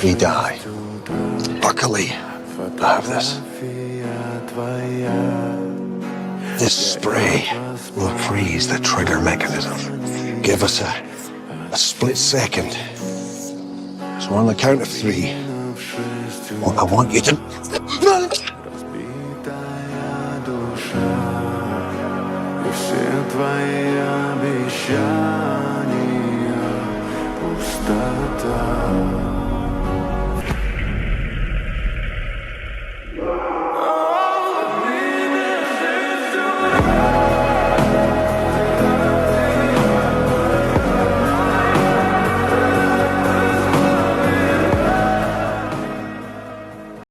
he die. Luckily, I have this. This spray will freeze the trigger mechanism. Give us a split second. So on the count of 3, I want you to... Твои обещания, пустота.